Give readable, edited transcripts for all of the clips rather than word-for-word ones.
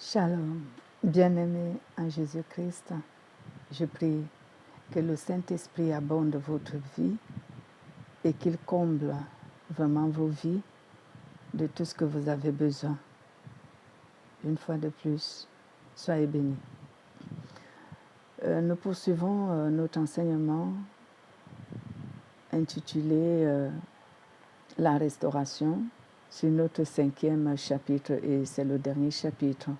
Shalom, bien-aimés en Jésus-Christ, je prie que le Saint-Esprit abonde votre vie et qu'il comble vraiment vos vies de tout ce que vous avez besoin. Une fois de plus, soyez bénis. Nous poursuivons notre enseignement intitulé La restauration sur notre 5e chapitre, et c'est le dernier chapitre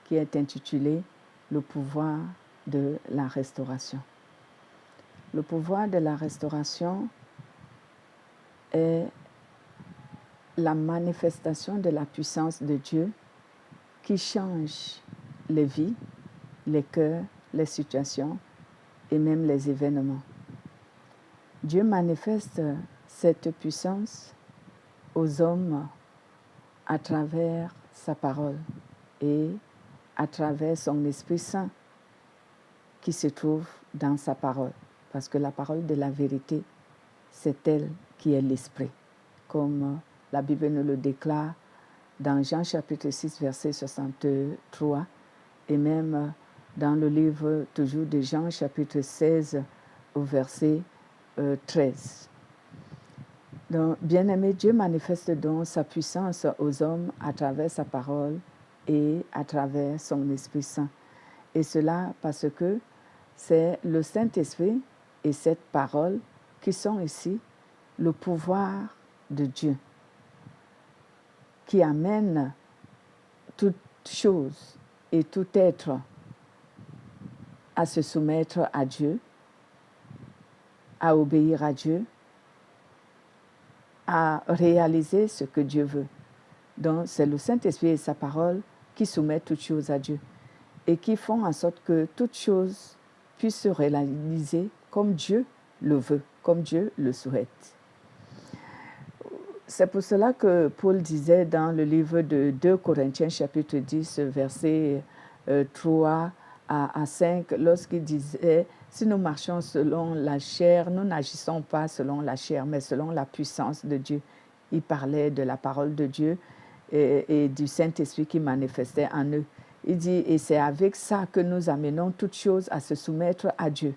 qui est intitulé Le pouvoir de la restauration. Le pouvoir de la restauration est la manifestation de la puissance de Dieu qui change les vies, les cœurs, les situations et même les événements. Dieu manifeste cette puissance aux hommes à travers sa parole et à travers son Esprit Saint qui se trouve dans sa parole. Parce que la parole de la vérité, c'est elle qui est l'Esprit. Comme la Bible nous le déclare dans Jean chapitre 6, verset 63, et même dans le livre toujours de Jean chapitre 16, au verset 13. Donc, bien-aimé, Dieu manifeste donc sa puissance aux hommes à travers sa parole et à travers son Esprit Saint. Et cela parce que c'est le Saint-Esprit et cette parole qui sont ici le pouvoir de Dieu, qui amène toute chose et tout être à se soumettre à Dieu, à obéir à Dieu, à réaliser ce que Dieu veut. Donc, c'est le Saint-Esprit et sa parole qui soumettent toutes choses à Dieu et qui font en sorte que toutes choses puissent se réaliser comme Dieu le veut, comme Dieu le souhaite. C'est pour cela que Paul disait dans le livre de 2 Corinthiens chapitre 10, versets 3 à 5, lorsqu'il disait « Si nous marchons selon la chair, nous n'agissons pas selon la chair, mais selon la puissance de Dieu. » Il parlait de la parole de Dieu et du Saint-Esprit qui manifestait en eux. Il dit « Et c'est avec ça que nous amenons toutes choses à se soumettre à Dieu. »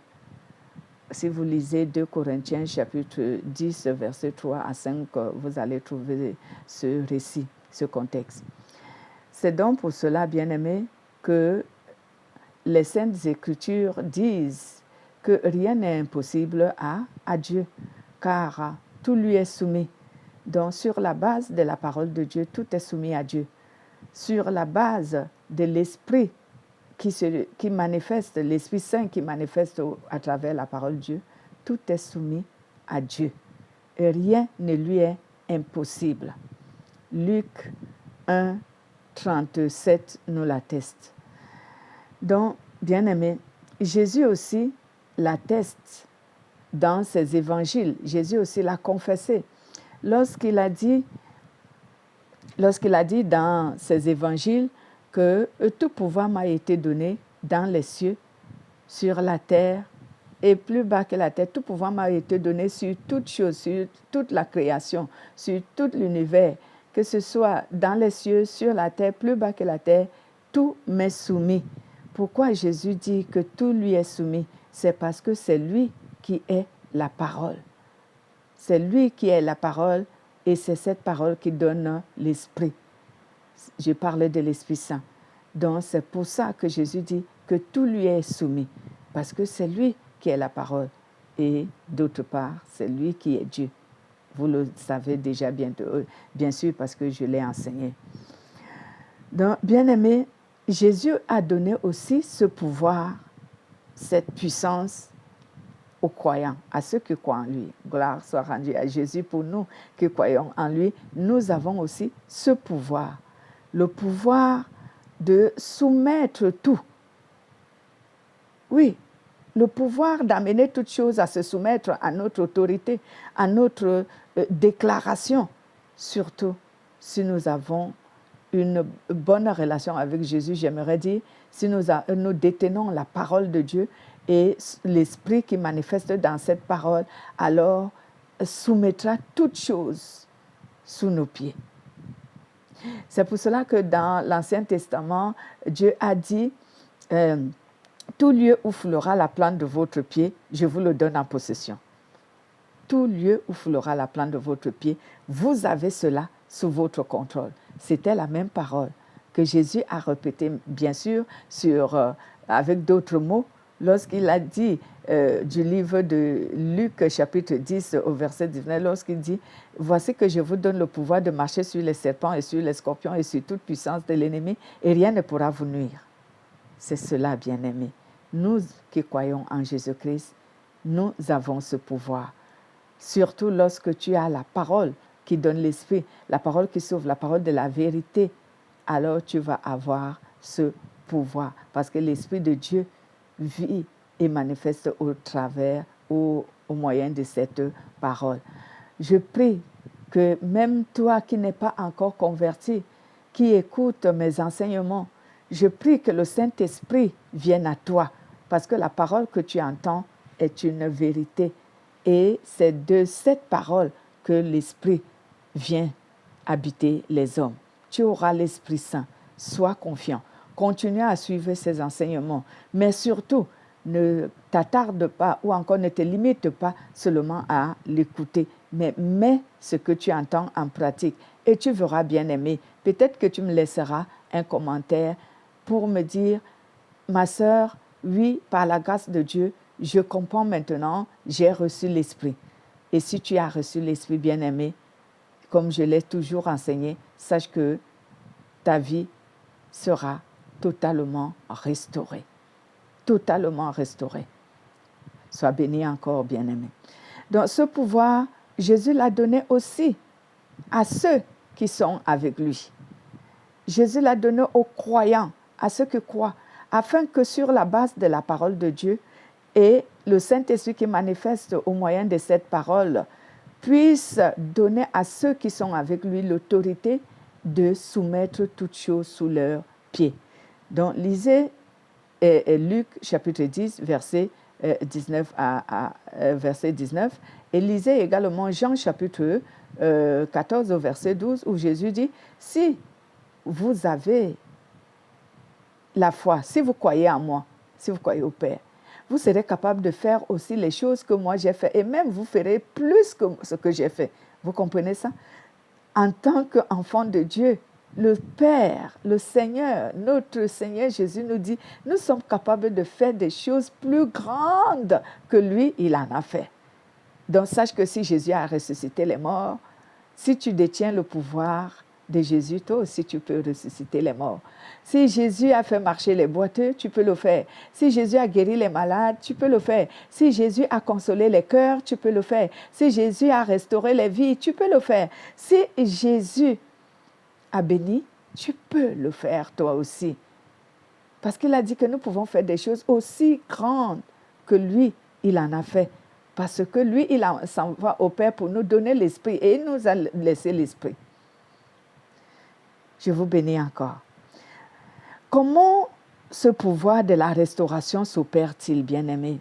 Si vous lisez 2 Corinthiens chapitre 10, verset 3 à 5, vous allez trouver ce récit, ce contexte. C'est donc pour cela, bien-aimés, que les Saintes Écritures disent que rien n'est impossible à Dieu, car tout lui est soumis. Donc, sur la base de la parole de Dieu, tout est soumis à Dieu. Sur la base de l'Esprit qui manifeste, l'Esprit Saint qui manifeste à travers la parole de Dieu, tout est soumis à Dieu. Et rien ne lui est impossible. Luc 1, 37 nous l'atteste. Donc, bien-aimés, Jésus aussi l'atteste dans ses évangiles. Jésus aussi l'a confessé. Lorsqu'il a dit dans ses évangiles que tout pouvoir m'a été donné dans les cieux, sur la terre et plus bas que la terre, tout pouvoir m'a été donné sur toute chose, sur toute la création, sur tout l'univers, que ce soit dans les cieux, sur la terre, plus bas que la terre, tout m'est soumis. Pourquoi Jésus dit que tout lui est soumis? C'est parce que c'est lui qui est la parole. C'est lui qui est la parole et c'est cette parole qui donne l'esprit. Je parlais de l'Esprit Saint. Donc, c'est pour ça que Jésus dit que tout lui est soumis, parce que c'est lui qui est la parole. Et d'autre part, c'est lui qui est Dieu. Vous le savez déjà bien sûr, parce que je l'ai enseigné. Donc, bien-aimés, Jésus a donné aussi ce pouvoir, cette puissance aux croyants, à ceux qui croient en lui. Gloire soit rendue à Jésus pour nous qui croyons en lui. Nous avons aussi ce pouvoir. Le pouvoir de soumettre tout. Oui, le pouvoir d'amener toutes choses à se soumettre à notre autorité, à notre déclaration. Surtout, si nous avons une bonne relation avec Jésus, j'aimerais dire, si nous détenons la parole de Dieu et l'Esprit qui manifeste dans cette parole, alors soumettra toutes choses sous nos pieds. C'est pour cela que dans l'Ancien Testament, Dieu a dit tout lieu où foulera la plante de votre pied, je vous le donne en possession. Tout lieu où foulera la plante de votre pied, vous avez cela sous votre contrôle. C'était la même parole que Jésus a répétée, bien sûr, avec d'autres mots, lorsqu'il a dit du livre de Luc, chapitre 10, au verset 19, lorsqu'il dit « Voici que je vous donne le pouvoir de marcher sur les serpents et sur les scorpions et sur toute puissance de l'ennemi, et rien ne pourra vous nuire. » C'est cela, bien-aimés. Nous qui croyons en Jésus-Christ, nous avons ce pouvoir. Surtout lorsque tu as la parole qui donne l'esprit, la parole qui sauve, la parole de la vérité, alors tu vas avoir ce pouvoir. Parce que l'Esprit de Dieu vit et manifeste au travers, au moyen de cette parole. Je prie que même toi qui n'es pas encore converti, qui écoute mes enseignements, je prie que le Saint-Esprit vienne à toi, parce que la parole que tu entends est une vérité. Et c'est de cette parole que l'Esprit vient habiter les hommes. Tu auras l'Esprit Saint. Sois confiant. Continue à suivre ses enseignements. Mais surtout, ne t'attarde pas ou encore ne te limite pas seulement à l'écouter. Mais mets ce que tu entends en pratique. Et tu verras, bien-aimé, peut-être que tu me laisseras un commentaire pour me dire, ma sœur, oui, par la grâce de Dieu, je comprends maintenant, j'ai reçu l'Esprit. Et si tu as reçu l'Esprit, bien-aimé, comme je l'ai toujours enseigné, sache que ta vie sera totalement restaurée. Totalement restaurée. Sois béni encore, bien-aimé. Donc ce pouvoir, Jésus l'a donné aussi à ceux qui sont avec lui. Jésus l'a donné aux croyants, à ceux qui croient, afin que sur la base de la parole de Dieu et le Saint-Esprit qui manifeste au moyen de cette parole puisse donner à ceux qui sont avec lui l'autorité de soumettre toutes choses sous leurs pieds. Donc, lisez Luc chapitre 10, verset 19 verset 19, et lisez également Jean chapitre 14 au verset 12, où Jésus dit, si vous avez la foi, si vous croyez en moi, si vous croyez au Père, vous serez capable de faire aussi les choses que moi j'ai fait, et même vous ferez plus que ce que j'ai fait. Vous comprenez ça? En tant qu'enfant de Dieu, le Père, le Seigneur, notre Seigneur Jésus nous dit, nous sommes capables de faire des choses plus grandes que lui, il en a fait. Donc sache que si Jésus a ressuscité les morts, si tu détiens le pouvoir de Jésus, toi aussi tu peux ressusciter les morts. Si Jésus a fait marcher les boiteux, tu peux le faire. Si Jésus a guéri les malades, tu peux le faire. Si Jésus a consolé les cœurs, tu peux le faire. Si Jésus a restauré les vies, tu peux le faire. Si Jésus a béni, tu peux le faire toi aussi. Parce qu'il a dit que nous pouvons faire des choses aussi grandes que lui, il en a fait. Parce que lui, il s'en va au Père pour nous donner l'Esprit et il nous a laissé l'Esprit. Je vous bénis encore. Comment ce pouvoir de la restauration s'opère-t-il, bien-aimés?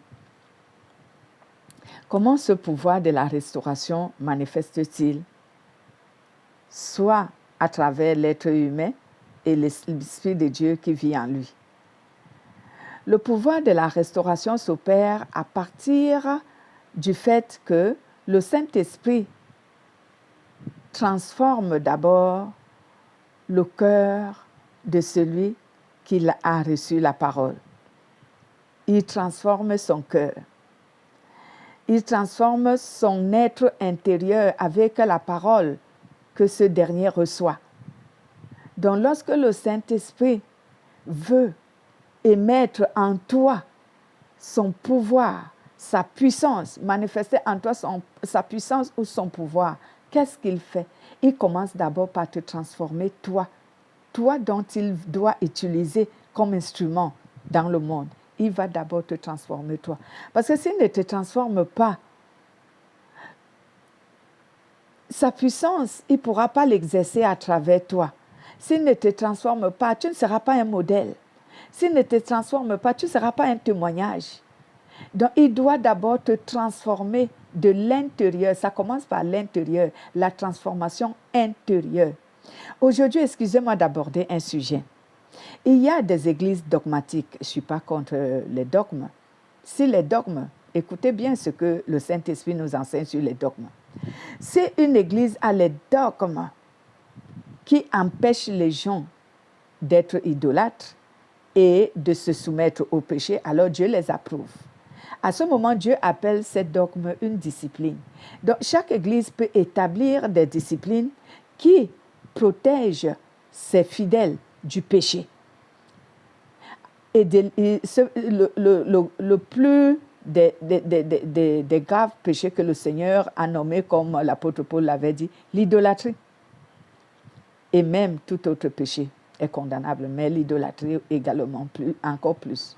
Comment ce pouvoir de la restauration manifeste-t-il? Soit à travers l'être humain et l'Esprit de Dieu qui vit en lui. Le pouvoir de la restauration s'opère à partir du fait que le Saint-Esprit transforme d'abord le cœur de celui qui a reçu la parole. Il transforme son cœur. Il transforme son être intérieur avec la parole que ce dernier reçoit. Donc, lorsque le Saint-Esprit veut émettre en toi son pouvoir, sa puissance, manifester en toi sa puissance ou son pouvoir, qu'est-ce qu'il fait? Il commence d'abord par te transformer, toi dont il doit utiliser comme instrument dans le monde. Il va d'abord te transformer, toi. Parce que s'il ne te transforme pas, sa puissance, il ne pourra pas l'exercer à travers toi. S'il ne te transforme pas, tu ne seras pas un modèle. S'il ne te transforme pas, tu ne seras pas un témoignage. Donc, il doit d'abord te transformer de l'intérieur. Ça commence par l'intérieur, la transformation intérieure. Aujourd'hui, excusez-moi d'aborder un sujet. Il y a des églises dogmatiques. Je ne suis pas contre les dogmes. Si les dogmes, écoutez bien ce que le Saint-Esprit nous enseigne sur les dogmes. Si une église a les dogmes qui empêchent les gens d'être idolâtres et de se soumettre au péché, alors Dieu les approuve. À ce moment, Dieu appelle ces dogmes une discipline. Donc, chaque église peut établir des disciplines qui protègent ses fidèles du péché. Et le plus des graves péchés que le Seigneur a nommés, comme l'apôtre Paul l'avait dit, l'idolâtrie. Et même tout autre péché est condamnable, mais l'idolâtrie également, encore plus.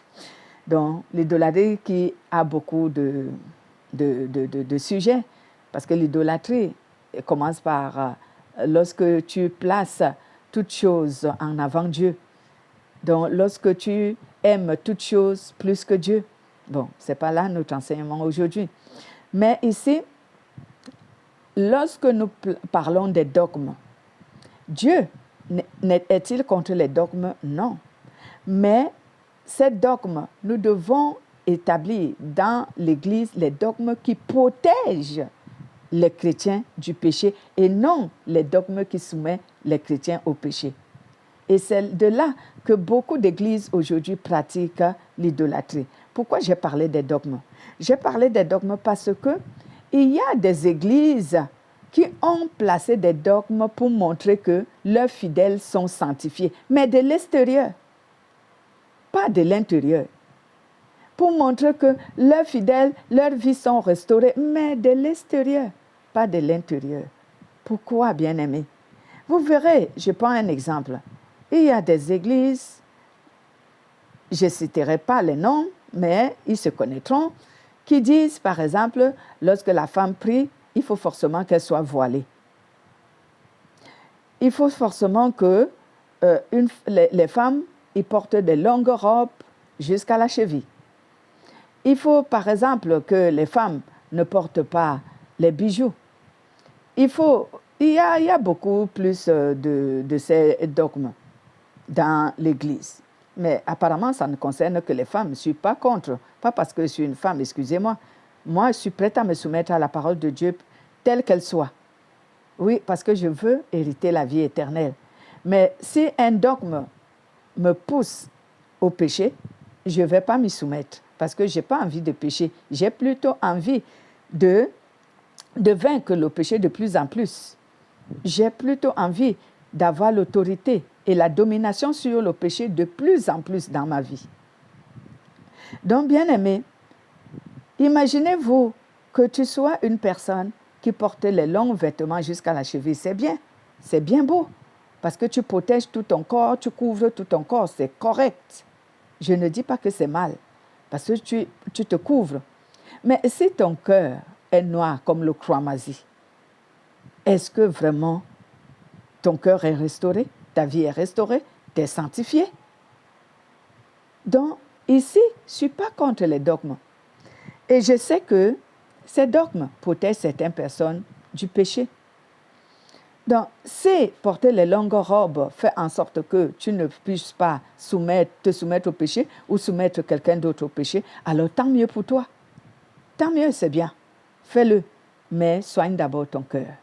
Donc, l'idolâtrie qui a beaucoup de sujets, parce que l'idolâtrie commence par lorsque tu places toute chose en avant Dieu. Donc, lorsque tu aimes toute chose plus que Dieu. Bon, ce n'est pas là notre enseignement aujourd'hui. Mais ici, lorsque nous parlons des dogmes, Dieu est-il contre les dogmes? Non. Mais ces dogmes, nous devons établir dans l'Église les dogmes qui protègent les chrétiens du péché et non les dogmes qui soumettent les chrétiens au péché. Et c'est de là que beaucoup d'églises aujourd'hui pratiquent l'idolâtrie. Pourquoi j'ai parlé des dogmes? J'ai parlé des dogmes parce que il y a des églises qui ont placé des dogmes pour montrer que leurs fidèles sont sanctifiés, mais de l'extérieur, pas de l'intérieur. Pour montrer que leurs fidèles, leurs vies sont restaurées, mais de l'extérieur, pas de l'intérieur. Pourquoi, bien-aimés? Vous verrez, je prends un exemple. Il y a des églises, je ne citerai pas les noms, mais ils se connaîtront, qui disent, par exemple, lorsque la femme prie, il faut forcément qu'elle soit voilée. Il faut forcément que les femmes ils portent de longues robes jusqu'à la cheville. Il faut, par exemple, que les femmes ne portent pas les bijoux. Il y a beaucoup plus de ces dogmes dans l'Église. Mais apparemment, ça ne concerne que les femmes. Je ne suis pas contre. Pas parce que je suis une femme, excusez-moi. Moi, je suis prête à me soumettre à la parole de Dieu telle qu'elle soit. Oui, parce que je veux hériter la vie éternelle. Mais si un dogme me pousse au péché, je ne vais pas m'y soumettre parce que je n'ai pas envie de pécher. J'ai plutôt envie de vaincre le péché de plus en plus. J'ai plutôt envie d'avoir l'autorité et la domination sur le péché de plus en plus dans ma vie. Donc, bien-aimés, imaginez-vous que tu sois une personne qui porte les longs vêtements jusqu'à la cheville. C'est bien beau, parce que tu protèges tout ton corps, tu couvres tout ton corps, c'est correct. Je ne dis pas que c'est mal, parce que tu te couvres. Mais si ton cœur est noir comme le cramoisi, est-ce que vraiment ton cœur est restauré, ta vie est restaurée, tu es sanctifié? Donc, ici, je ne suis pas contre les dogmes. Et je sais que ces dogmes protègent certaines personnes du péché. Donc, si porter les longues robes fait en sorte que tu ne puisses pas te soumettre au péché ou soumettre quelqu'un d'autre au péché, alors tant mieux pour toi. Tant mieux, c'est bien. Fais-le, mais soigne d'abord ton cœur.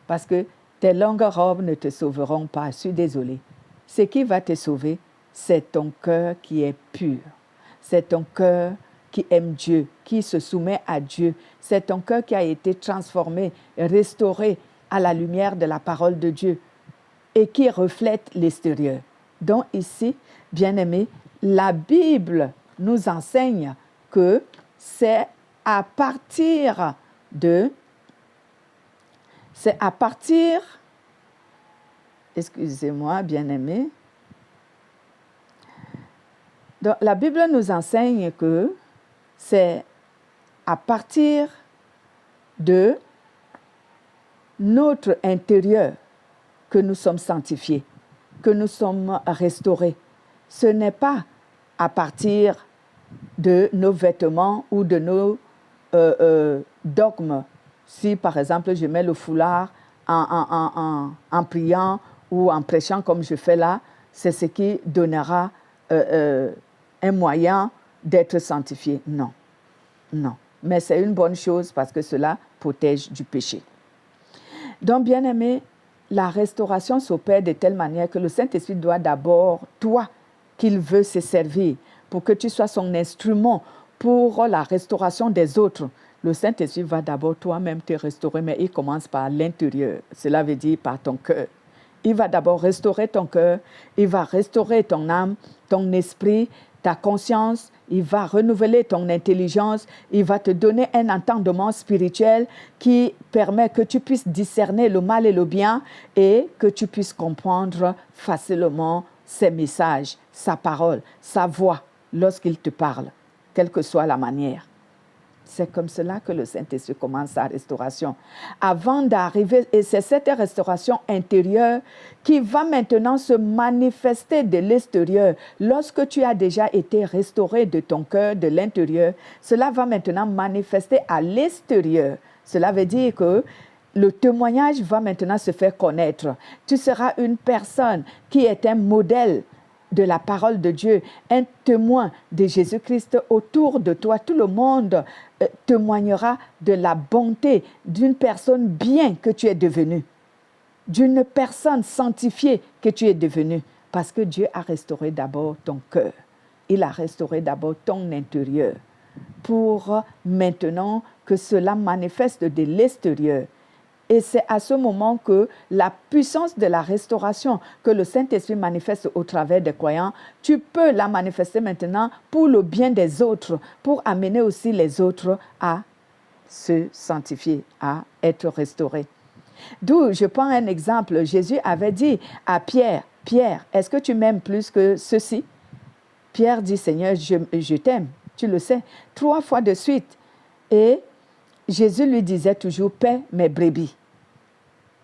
Parce que tes longues robes ne te sauveront pas, je suis désolée. Ce qui va te sauver, c'est ton cœur qui est pur. C'est ton cœur qui aime Dieu, qui se soumet à Dieu. C'est ton cœur qui a été transformé, restauré à la lumière de la parole de Dieu et qui reflète l'extérieur. Donc ici, bien-aimés, la Bible nous enseigne que c'est à partir, excusez-moi, bien-aimés, donc la Bible nous enseigne que c'est à partir de notre intérieur que nous sommes sanctifiés, que nous sommes restaurés. Ce n'est pas à partir de nos vêtements ou de nos dogmes. Si, par exemple, je mets le foulard en priant ou en prêchant comme je fais là, c'est ce qui donnera un moyen d'être sanctifié. Non, non. Mais c'est une bonne chose parce que cela protège du péché. Donc, bien-aimé, la restauration s'opère de telle manière que le Saint-Esprit doit d'abord, toi, qu'il veut se servir, pour que tu sois son instrument pour la restauration des autres. Le Saint-Esprit va d'abord toi-même te restaurer, mais il commence par l'intérieur. Cela veut dire par ton cœur. Il va d'abord restaurer ton cœur, il va restaurer ton âme, ton esprit, ta conscience, il va renouveler ton intelligence, il va te donner un entendement spirituel qui permet que tu puisses discerner le mal et le bien et que tu puisses comprendre facilement ses messages, sa parole, sa voix lorsqu'il te parle, quelle que soit la manière. C'est comme cela que le Saint-Esprit commence sa restauration. Avant d'arriver, et c'est cette restauration intérieure qui va maintenant se manifester de l'extérieur. Lorsque tu as déjà été restauré de ton cœur, de l'intérieur, cela va maintenant manifester à l'extérieur. Cela veut dire que le témoignage va maintenant se faire connaître. Tu seras une personne qui est un modèle de la parole de Dieu, un témoin de Jésus-Christ autour de toi. Tout le monde témoignera de la bonté d'une personne bien que tu es devenue, d'une personne sanctifiée que tu es devenue, parce que Dieu a restauré d'abord ton cœur. Il a restauré d'abord ton intérieur pour maintenant que cela manifeste de l'extérieur. Et c'est à ce moment que la puissance de la restauration que le Saint-Esprit manifeste au travers des croyants, tu peux la manifester maintenant pour le bien des autres, pour amener aussi les autres à se sanctifier, à être restaurés. D'où, je prends un exemple, Jésus avait dit à Pierre, « Pierre, est-ce que tu m'aimes plus que ceci ?» Pierre dit, « Seigneur, je t'aime, tu le sais. » 3 fois de suite. Et Jésus lui disait toujours, « Paix mes brebis.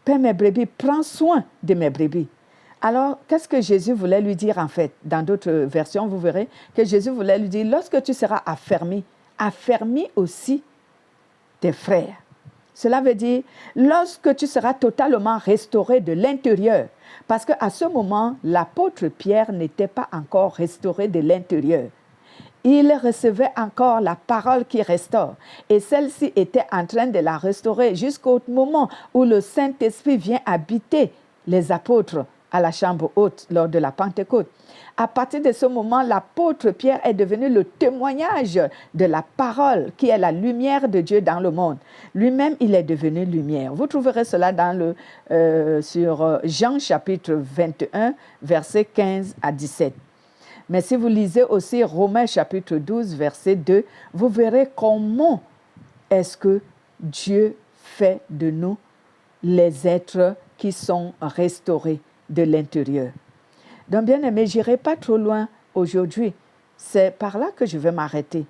Paix mes brebis, prends soin de mes brebis. » Alors, qu'est-ce que Jésus voulait lui dire en fait? Dans d'autres versions, vous verrez que Jésus voulait lui dire, lorsque tu seras affermi, affermis aussi tes frères. Cela veut dire, lorsque tu seras totalement restauré de l'intérieur, parce qu'à ce moment, l'apôtre Pierre n'était pas encore restauré de l'intérieur. Il recevait encore la parole qui restaure. Et celle-ci était en train de la restaurer jusqu'au moment où le Saint-Esprit vient habiter les apôtres à la chambre haute lors de la Pentecôte. À partir de ce moment, l'apôtre Pierre est devenu le témoignage de la parole qui est la lumière de Dieu dans le monde. Lui-même, il est devenu lumière. Vous trouverez cela sur Jean chapitre 21, versets 15 à 17. Mais si vous lisez aussi Romains chapitre 12, verset 2, vous verrez comment est-ce que Dieu fait de nous les êtres qui sont restaurés de l'intérieur. Donc, bien aimé, je n'irai pas trop loin aujourd'hui. C'est par là que je vais m'arrêter.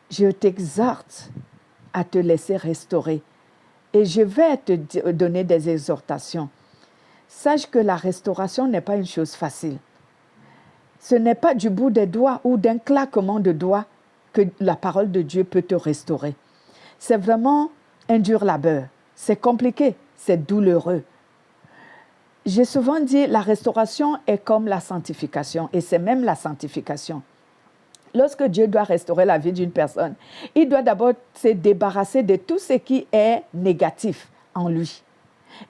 Je t'exhorte à te laisser restaurer. Et je vais te donner des exhortations. Sache que la restauration n'est pas une chose facile. Ce n'est pas du bout des doigts ou d'un claquement de doigts que la parole de Dieu peut te restaurer. C'est vraiment un dur labeur. C'est compliqué, c'est douloureux. J'ai souvent dit, la restauration est comme la sanctification, et c'est même la sanctification. Lorsque Dieu doit restaurer la vie d'une personne, il doit d'abord se débarrasser de tout ce qui est négatif en lui.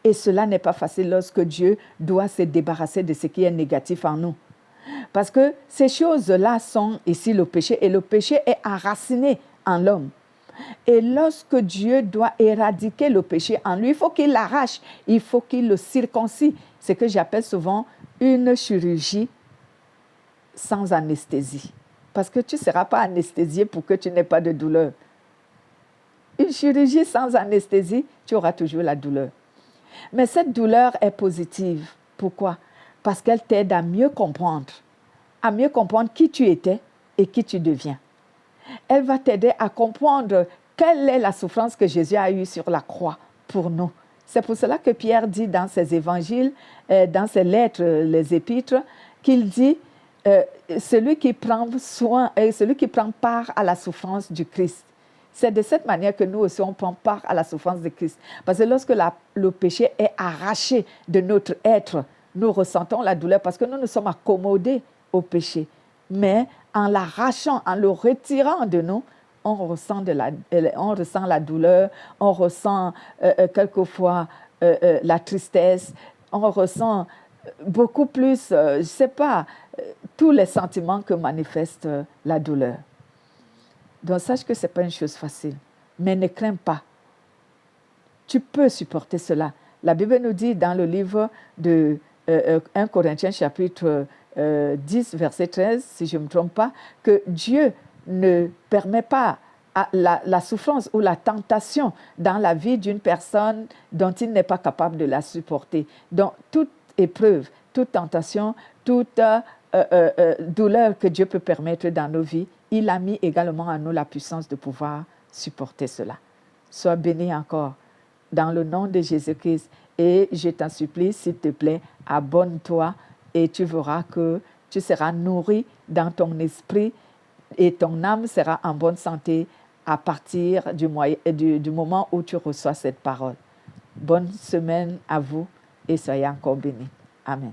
Et cela n'est pas facile lorsque Dieu doit se débarrasser de ce qui est négatif en nous. Parce que ces choses-là sont ici le péché, et le péché est enraciné en l'homme. Et lorsque Dieu doit éradiquer le péché en lui, il faut qu'il l'arrache, il faut qu'il le circoncie. C'est ce que j'appelle souvent une chirurgie sans anesthésie. Parce que tu ne seras pas anesthésié pour que tu n'aies pas de douleur. Une chirurgie sans anesthésie, tu auras toujours la douleur. Mais cette douleur est positive. Pourquoi? Parce qu'elle t'aide à mieux comprendre qui tu étais et qui tu deviens. Elle va t'aider à comprendre quelle est la souffrance que Jésus a eue sur la croix pour nous. C'est pour cela que Pierre dit dans ses évangiles, dans ses lettres, les épîtres, qu'il dit celui qui prend part à la souffrance du Christ. C'est de cette manière que nous aussi, on prend part à la souffrance de Christ. Parce que lorsque le péché est arraché de notre être, nous ressentons la douleur parce que nous nous sommes accommodés au péché. Mais en l'arrachant, en le retirant de nous, on ressent la douleur, on ressent quelquefois la tristesse, on ressent beaucoup plus, je ne sais pas, tous les sentiments que manifeste la douleur. Donc sache que ce n'est pas une chose facile, mais ne crains pas. Tu peux supporter cela. La Bible nous dit dans le livre de 1 Corinthiens chapitre 10, verset 13, si je ne me trompe pas, que Dieu ne permet pas la souffrance ou la tentation dans la vie d'une personne dont il n'est pas capable de la supporter. Donc, toute épreuve, toute tentation, toute douleur que Dieu peut permettre dans nos vies, il a mis également en nous la puissance de pouvoir supporter cela. Sois béni encore dans le nom de Jésus-Christ. Et je t'en supplie, s'il te plaît, abonne-toi et tu verras que tu seras nourri dans ton esprit et ton âme sera en bonne santé à partir du moment où tu reçois cette parole. Bonne semaine à vous et soyez encore bénis. Amen.